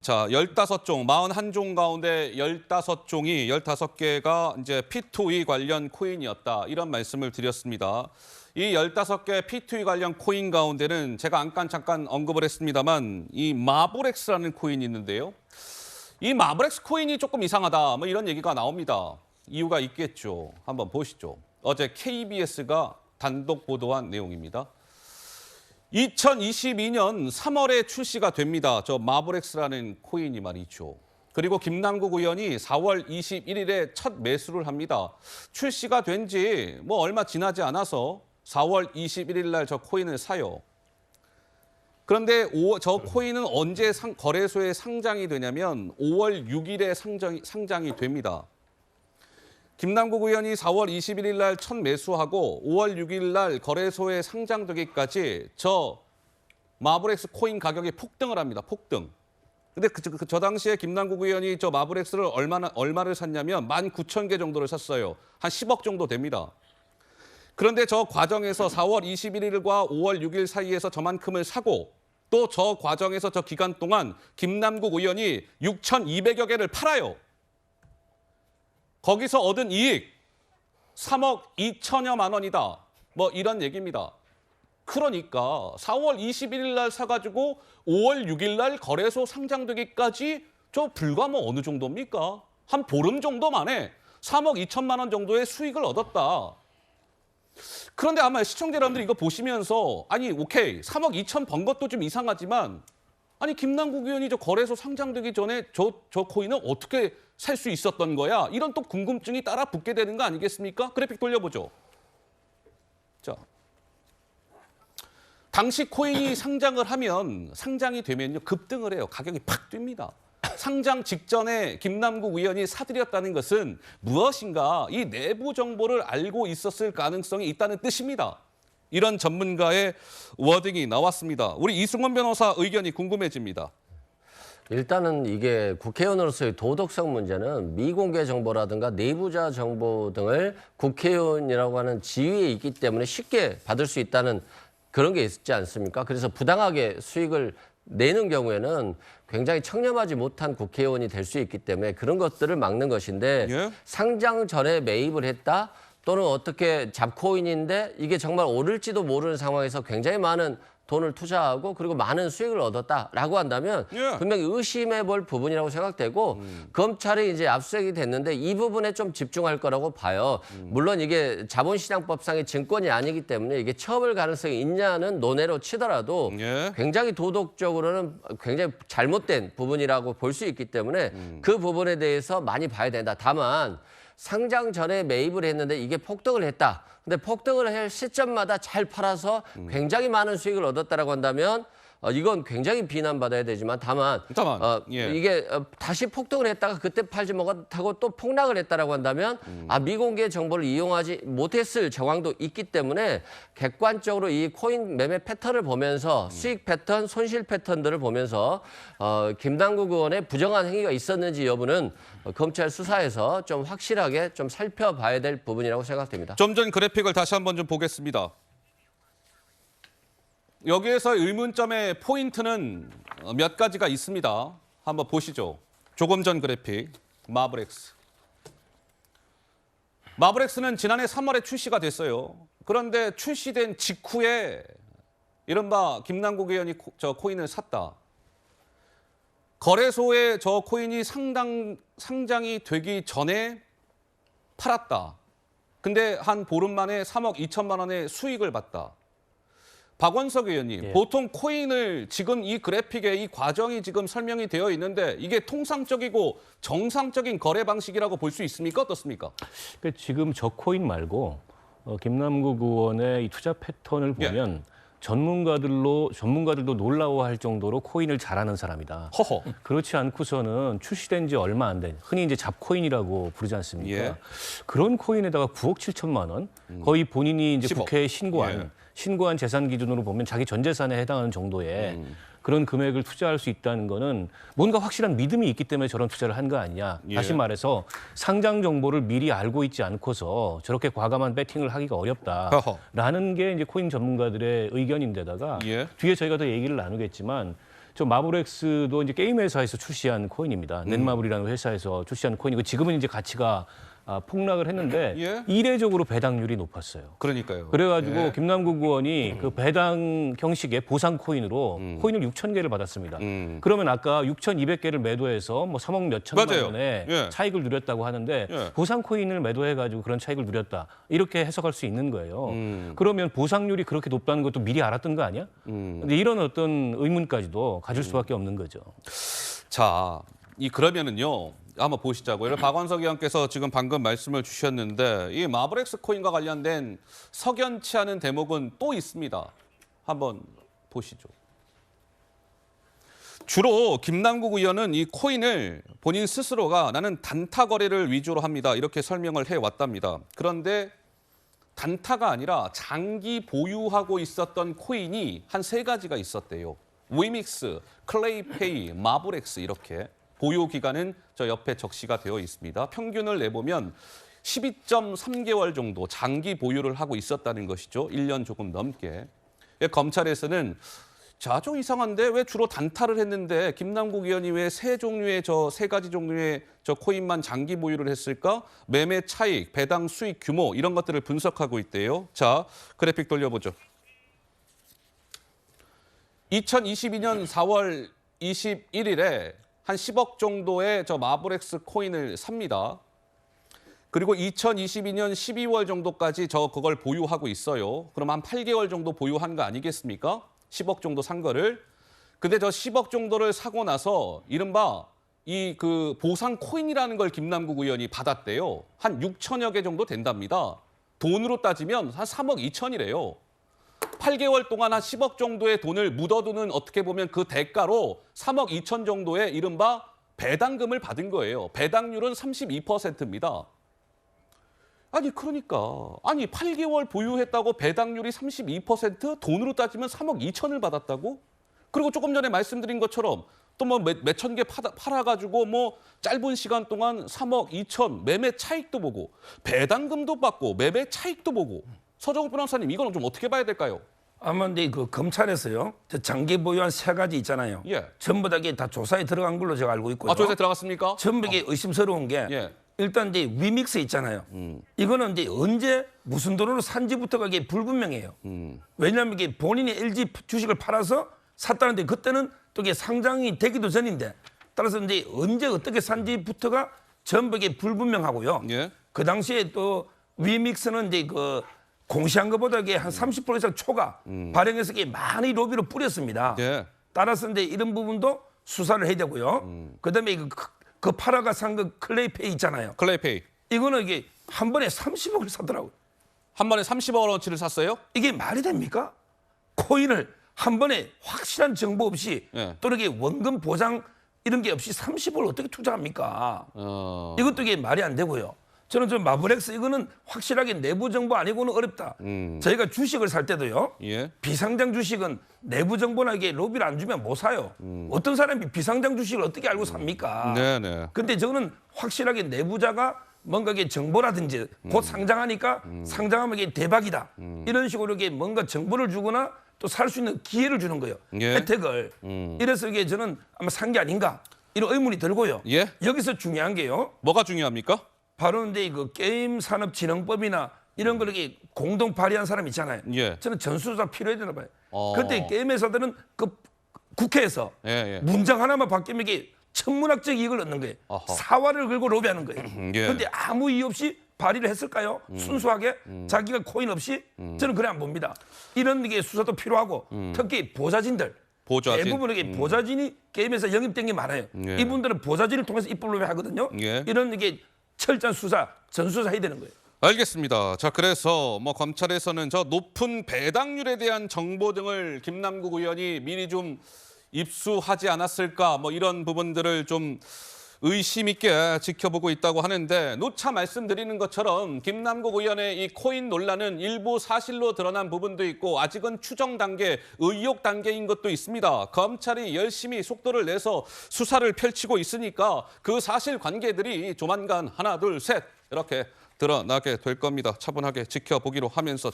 자, 15종, 41종 가운데 15종이 15개가 이제 P2E 관련 코인이었다. 이런 말씀을 드렸습니다. 이 15개 P2E 관련 코인 가운데는 제가 잠깐 언급을 했습니다만 이 마블엑스라는 코인이 있는데요. 이 마블엑스 코인이 조금 이상하다. 뭐 이런 얘기가 나옵니다. 이유가 있겠죠. 한번 보시죠. 어제 KBS가 단독 보도한 내용입니다. 2022년 3월에 출시가 됩니다. 저 마블엑스라는 코인이 말이죠. 그리고 김남국 의원이 4월 21일에 첫 매수를 합니다. 출시가 된 지 뭐 얼마 지나지 않아서 4월 21일 날 저 코인을 사요. 그런데 저 코인은 언제 거래소에 상장이 되냐면 5월 6일에 상장이 됩니다. 김남국 의원이 4월 21일 날 첫 매수하고 5월 6일 날 거래소에 상장되기까지 저 마블엑스 코인 가격이 폭등을 합니다. 폭등. 근데 저 당시에 김남국 의원이 저 마블엑스를 얼마를 샀냐면 19,000개 정도를 샀어요. 한 10억 정도 됩니다. 그런데 저 과정에서 4월 21일과 5월 6일 사이에서 저만큼을 사고 또 저 과정에서 저 기간 동안 김남국 의원이 6,200여 개를 팔아요. 거기서 얻은 이익 3억 2천여만 원이다. 뭐 이런 얘기입니다. 그러니까 4월 21일 날 사가지고 5월 6일 날 거래소 상장되기까지 저 불과 뭐 어느 정도입니까? 한 보름 정도 만에 3억 2천만 원 정도의 수익을 얻었다. 그런데 아마 시청자 여러분들이 이거 보시면서 아니 오케이 3억 2천 번 것도 좀 이상하지만 아니 김남국 의원이 저 거래소 상장되기 전에 저 코인은 어떻게 살 수 있었던 거야? 이런 또 궁금증이 따라 붙게 되는 거 아니겠습니까? 그래픽 돌려보죠. 자, 당시 코인이 상장이 되면요 급등을 해요. 가격이 팍 뜁니다. 상장 직전에 김남국 의원이 사들였다는 것은 무엇인가 이 내부 정보를 알고 있었을 가능성이 있다는 뜻입니다. 이런 전문가의 워딩이 나왔습니다. 우리 이승원 변호사 의견이 궁금해집니다. 일단은 이게 국회의원으로서의 도덕성 문제는 미공개 정보라든가 내부자 정보 등을 국회의원이라고 하는 지위에 있기 때문에 쉽게 받을 수 있다는 그런 게 있지 않습니까? 그래서 부당하게 수익을 내는 경우에는 굉장히 청렴하지 못한 국회의원이 될 수 있기 때문에 그런 것들을 막는 것인데 예? 상장 전에 매입을 했다 또는 어떻게 잡코인인데 이게 정말 오를지도 모르는 상황에서 굉장히 많은 돈을 투자하고 그리고 많은 수익을 얻었다라고 한다면 예. 분명히 의심해 볼 부분이라고 생각되고 검찰이 이제 압수수색이 됐는데 이 부분에 좀 집중할 거라고 봐요. 물론 이게 자본시장법상의 증권이 아니기 때문에 이게 처벌 가능성이 있냐는 논외로 치더라도 예. 굉장히 도덕적으로는 굉장히 잘못된 부분이라고 볼 수 있기 때문에 그 부분에 대해서 많이 봐야 된다. 다만 상장 전에 매입을 했는데 이게 폭등을 했다. 근데 폭등을 할 시점마다 잘 팔아서 굉장히 많은 수익을 얻었다라고 한다면 이건 굉장히 비난받아야 되지만 다만 예. 이게 다시 폭등을 했다가 그때 팔지 못하고 또 폭락을 했다라고 한다면 미공개 정보를 이용하지 못했을 정황도 있기 때문에 객관적으로 이 코인 매매 패턴을 보면서 수익 패턴, 손실 패턴들을 보면서 김남국 의원의 부정한 행위가 있었는지 여부는 검찰 수사에서 좀 확실하게 좀 살펴봐야 될 부분이라고 생각됩니다. 좀 전 그래픽을 다시 한번 좀 보겠습니다. 여기에서 의문점의 포인트는 몇 가지가 있습니다. 한번 보시죠. 조금 전 그래픽, 마블엑스. 마블엑스는 지난해 3월에 출시가 됐어요. 그런데 출시된 직후에 이른바 김남국 의원이 저 코인을 샀다. 거래소에 저 코인이 상장이 되기 전에 팔았다. 근데 한 보름 만에 3억 2천만 원의 수익을 봤다. 박원석 의원님, 예. 보통 코인을 지금 이 그래픽에 이 과정이 지금 설명이 되어 있는데 이게 통상적이고 정상적인 거래 방식이라고 볼 수 있습니까? 어떻습니까? 그러니까 지금 저 코인 말고 김남국 의원의 이 투자 패턴을 보면 전문가들도 놀라워할 정도로 코인을 잘하는 사람이다. 허허. 그렇지 않고서는 출시된 지 얼마 안 된 흔히 이제 잡코인이라고 부르지 않습니까? 예. 그런 코인에다가 9억 7천만 원 거의 본인이 이제 10억. 국회에 신고한 재산 기준으로 보면 자기 전 재산에 해당하는 정도의 그런 금액을 투자할 수 있다는 거는 뭔가 확실한 믿음이 있기 때문에 저런 투자를 한 거 아니냐. 예. 다시 말해서 상장 정보를 미리 알고 있지 않고서 저렇게 과감한 배팅을 하기가 어렵다라는 게 이제 코인 전문가들의 의견인데다가 예. 뒤에 저희가 더 얘기를 나누겠지만 저 마블엑스도 이제 게임 회사에서 출시한 코인입니다. 넷마블이라는 회사에서 출시한 코인이고 지금은 이제 가치가 폭락을 했는데 예. 이례적으로 배당률이 높았어요. 그러니까요. 그래가지고 예. 김남국 의원이 그 배당 형식의 보상 코인으로 코인을 6,000개를 받았습니다. 그러면 아까 6,200개를 매도해서 뭐 3억 몇천만 맞아요. 원의 예. 차익을 누렸다고 하는데 예. 보상 코인을 매도해가지고 그런 차익을 누렸다 이렇게 해석할 수 있는 거예요. 그러면 보상률이 그렇게 높다는 것도 미리 알았던 거 아니야? 근데 이런 어떤 의문까지도 가질 수밖에 없는 거죠. 자, 그러면은요. 한번 보시자고요. 박원석 의원께서 지금 방금 말씀을 주셨는데 이 마블엑스 코인과 관련된 석연치 않은 대목은 또 있습니다. 한번 보시죠. 주로 김남국 의원은 이 코인을 본인 스스로가 나는 단타 거래를 위주로 합니다. 이렇게 설명을 해왔답니다. 그런데 단타가 아니라 장기 보유하고 있었던 코인이 한 3가지가 있었대요. 위믹스, 클레이페이, 마블엑스 이렇게. 보유 기간은 저 옆에 적시가 되어 있습니다. 평균을 내보면 12.3개월 정도 장기 보유를 하고 있었다는 것이죠. 1년 조금 넘게. 검찰에서는 자, 좀 이상한데 왜 주로 단타를 했는데 김남국 의원이 왜 3가지 종류의 저 코인만 장기 보유를 했을까? 매매 차익, 배당 수익 규모 이런 것들을 분석하고 있대요. 자, 그래픽 돌려보죠. 2022년 4월 21일에 한 10억 정도의 저 마블엑스 코인을 삽니다. 그리고 2022년 12월 정도까지 그걸 보유하고 있어요. 그럼 한 8개월 정도 보유한 거 아니겠습니까? 10억 정도 산 거를. 근데 저 10억 정도를 사고 나서 이른바 그 보상 코인이라는 걸 김남국 의원이 받았대요. 한 6천여 개 정도 된답니다. 돈으로 따지면 한 3억 2천이래요. 8개월 동안 한 10억 정도의 돈을 묻어두는 어떻게 보면 그 대가로 3억 2천 정도의 이른바 배당금을 받은 거예요. 배당률은 32%입니다. 아니 그러니까 8개월 보유했다고 배당률이 32% 돈으로 따지면 3억 2천을 받았다고? 그리고 조금 전에 말씀드린 것처럼 또 뭐 몇천 개 팔아가지고 뭐 짧은 시간 동안 3억 2천 매매 차익도 보고 배당금도 받고 매매 차익도 보고 서정욱 변호사님 이거는 좀 어떻게 봐야 될까요? 아마 근데 그 검찰에서요, 저 장기 보유한 3가지 있잖아요. 예. 전부 다 이게 다 조사에 들어간 걸로 제가 알고 있고요. 조사에 들어갔습니까? 전부 이게 의심스러운 게 예. 일단 이제 위믹스 있잖아요. 이거는 이제 언제 무슨 돈으로 산지부터가 이게 불분명해요. 왜냐하면 이게 본인이 LG 주식을 팔아서 샀다는데 그때는 또 이게 상장이 되기도 전인데 따라서 이제 언제 어떻게 산지부터가 전부 이게 불분명하고요. 예. 그 당시에 또 위믹스는 이제 그 공시한 것보다 이게 한 30% 이상 초과 발행해서 이게 많이 로비로 뿌렸습니다. 예. 따라서 이제 이런 부분도 수사를 해야 되고요. 그다음에 그 파라가 산 그 클레이페이 있잖아요. 클레이페이. 이거는 이게 한 번에 30억을 사더라고요. 한 번에 30억 원어치를 샀어요? 이게 말이 됩니까? 코인을 한 번에 확실한 정보 없이 예. 또 이렇게 원금 보장 이런 게 없이 30억을 어떻게 투자합니까? 이것도 이게 말이 안 되고요. 저는 좀 마블엑스 이거는 확실하게 내부 정보 아니고는 어렵다. 저희가 주식을 살 때도요. 예. 비상장 주식은 내부 정보나 이게 로비를 안 주면 못 사요. 어떤 사람이 비상장 주식을 어떻게 알고 삽니까? 네네. 근데 저는 확실하게 내부자가 뭔가 이게 정보라든지 곧 상장하니까 상장하면 이게 대박이다. 이런 식으로 이게 뭔가 정보를 주거나 또 살 수 있는 기회를 주는 거예요. 예. 혜택을. 이래서 이게 저는 아마 산 게 아닌가 이런 의문이 들고요. 예. 여기서 중요한 게요. 뭐가 중요합니까? 바로 근데 그 게임 산업 진흥법이나 이런 걸 이렇게 공동 발의한 사람 있잖아요. 예. 저는 전수조사 필요해야 되나 봐요. 어. 그때 게임 회사들은 그 국회에서 예, 예. 문장 하나만 바뀌면 이게 천문학적 이익을 얻는 거예요. 어허. 사활을 걸고 로비하는 거예요. 예. 그런데 아무 이유 없이 발의를 했을까요? 순수하게 자기가 코인 없이 저는 그래 안 봅니다. 이런 게 수사도 필요하고 특히 보좌진들 보좌진. 대부분 이게 보좌진이 게임에서 영입된 게 많아요. 예. 이분들은 보좌진을 통해서 입법 로비하거든요. 예. 이런 이게 철저한 수사, 전수사 해야 되는 거예요. 알겠습니다. 자, 그래서 뭐 검찰에서는 저 높은 배당률에 대한 정보 등을 김남국 의원이 미리 좀 입수하지 않았을까 뭐 이런 부분들을 좀 의심 있게 지켜보고 있다고 하는데 누차 말씀드리는 것처럼 김남국 의원의 이 코인 논란은 일부 사실로 드러난 부분도 있고 아직은 추정 단계, 의혹 단계인 것도 있습니다. 검찰이 열심히 속도를 내서 수사를 펼치고 있으니까 그 사실관계들이 조만간 하나, 둘, 셋 이렇게 드러나게 될 겁니다. 차분하게 지켜보기로 하면서